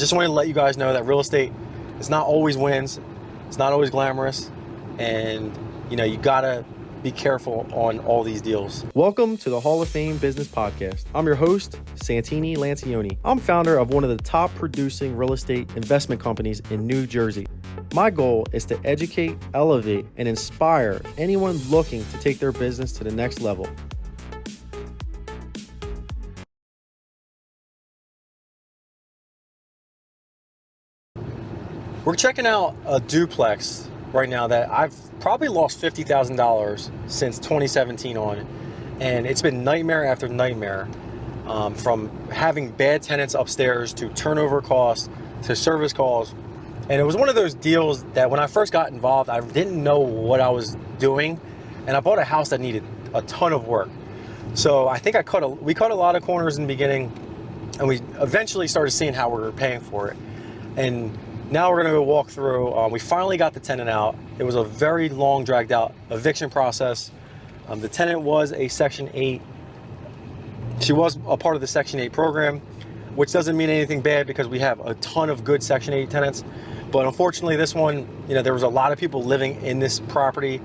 Just wanted to let you guys know that real estate is not always wins, it's not always glamorous, and you gotta be careful on all these deals. Welcome to the Hall of Fame Business Podcast. I'm your host, Santini Lancioni. I'm founder of one of the top producing real estate investment companies in New Jersey. My goal is to educate, elevate, and inspire anyone looking to take their business to the next level. We're checking out a duplex right now that I've probably lost $50,000 since 2017 on, and it's been nightmare after nightmare, from having bad tenants upstairs to turnover costs to service calls. And it was one of those deals that when I first got involved, I didn't know what I was doing, and I bought a house that needed a ton of work. So I think we cut a lot of corners in the beginning, and we eventually started seeing how we were paying for it. And now we're gonna go walk through. We finally got the tenant out. It was a very long, dragged out eviction process. The tenant was a Section 8. She was a part of the Section 8 program, which doesn't mean anything bad because we have a ton of good Section 8 tenants. But unfortunately, this one, there was a lot of people living in this property.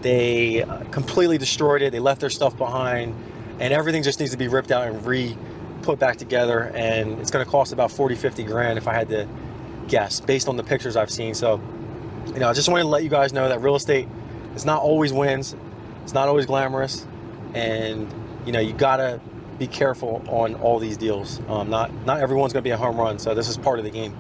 They completely destroyed it. They left their stuff behind, and everything just needs to be ripped out and put back together. And it's gonna cost about 40, 50 grand if I had to guess based on the pictures I've seen. So, I just wanted to let you guys know that real estate is not always wins, it's not always glamorous, and you gotta be careful on all these deals. Not everyone's gonna be a home run, so this is part of the game.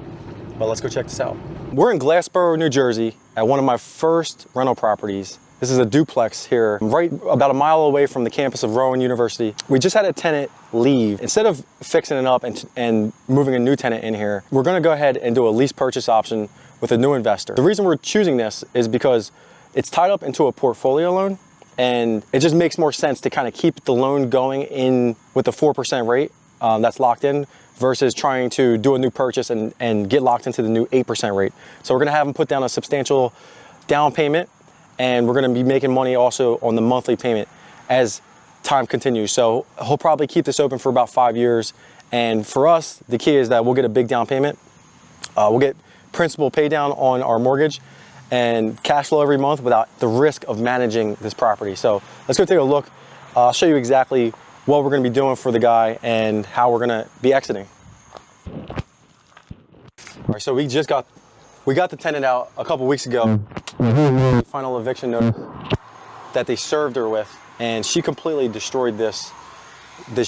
But let's go check this out. We're in Glassboro, New Jersey, at one of my first rental properties. This is a duplex here, right about a mile away from the campus of Rowan University. We just had a tenant leave. Instead of fixing it up and moving a new tenant in here, we're gonna go ahead and do a lease purchase option with a new investor. The reason we're choosing this is because it's tied up into a portfolio loan, and it just makes more sense to kind of keep the loan going in with the 4% rate that's locked in versus trying to do a new purchase and get locked into the new 8% rate. So we're gonna have them put down a substantial down payment, and we're gonna be making money also on the monthly payment as time continues. So he'll probably keep this open for about 5 years. And for us, the key is that we'll get a big down payment. We'll get principal pay down on our mortgage and cash flow every month without the risk of managing this property. So let's go take a look. I'll show you exactly what we're gonna be doing for the guy and how we're gonna be exiting. All right, so we got the tenant out a couple weeks ago. Final eviction notice that they served her with, and she completely destroyed this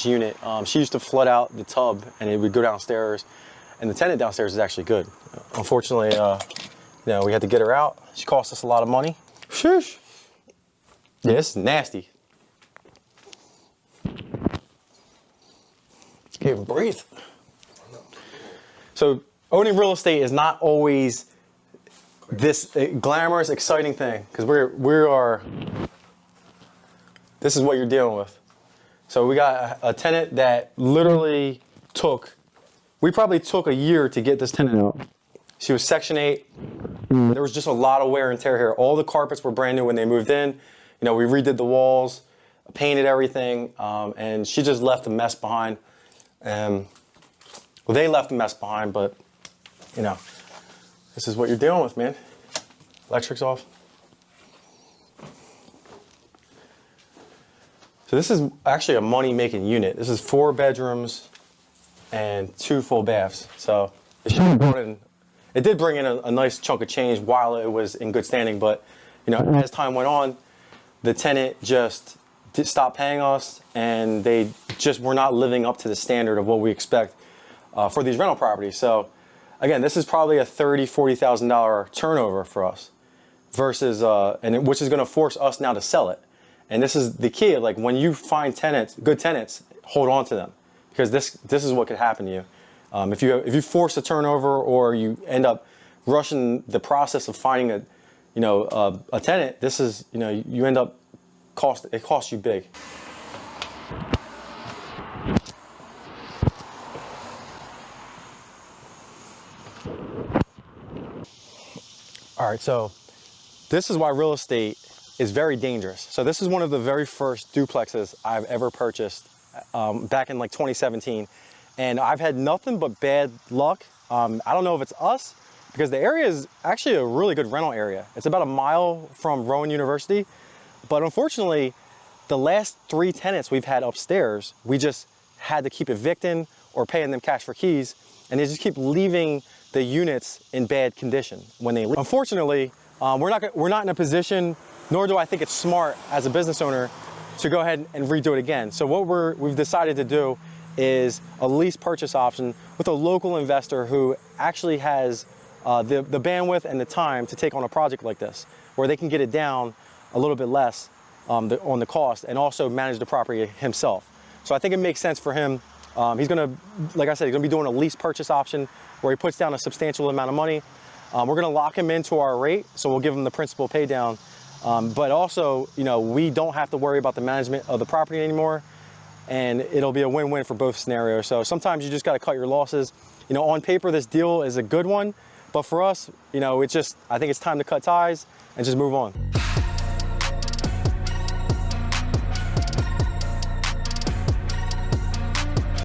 unit. She used to flood out the tub, and it would go downstairs, and the tenant downstairs is actually good. Unfortunately, we had to get her out. She cost us a lot of money. Shush. Yeah, this is nasty. Can't even breathe. So owning real estate is not always this glamorous, exciting thing, because this is what you're dealing with. So we got a tenant that literally we probably took a year to get this tenant out. She was Section 8. There was just a lot of wear and tear here. All the carpets were brand new when they moved in. We redid the walls, painted everything, and she just left a mess behind. Well, they left a mess behind, but this is what you're dealing with, man. Electric's off. So this is actually a money-making unit. This is 4 bedrooms and 2 full baths. So it did bring in a nice chunk of change while it was in good standing, but as time went on, the tenant just stopped paying us, and they just were not living up to the standard of what we expect for these rental properties. So again, this is probably a $30,000, $40,000 turnover for us versus, which is gonna force us now to sell it. And this is the key, like when you find good tenants, hold on to them, because this is what could happen to you. If you force a turnover, or you end up rushing the process of finding a tenant, you end up it costs you big. All right, so this is why real estate is very dangerous. So this is one of the very first duplexes I've ever purchased back in like 2017. And I've had nothing but bad luck I don't know if it's us, because the area is actually a really good rental area. It's about a mile from Rowan University, but unfortunately, the last 3 tenants we've had upstairs, we just had to keep evicting or paying them cash for keys, and they just keep leaving the units in bad condition when they leave. Unfortunately, we're not in a position, nor do I think it's smart as a business owner, to go ahead and redo it again. So what we've decided to do is a lease purchase option with a local investor who actually has the bandwidth and the time to take on a project like this, where they can get it down a little bit less on the cost and also manage the property himself. So I think it makes sense for him. He's gonna, like I said, he's gonna be doing a lease purchase option where he puts down a substantial amount of money. We're gonna lock him into our rate, so we'll give him the principal pay down. But also, you know, we don't have to worry about the management of the property anymore, and it'll be a win-win for both scenarios. So sometimes you just gotta cut your losses. You know, on paper, this deal is a good one, but for us, you know, I think it's time to cut ties and just move on.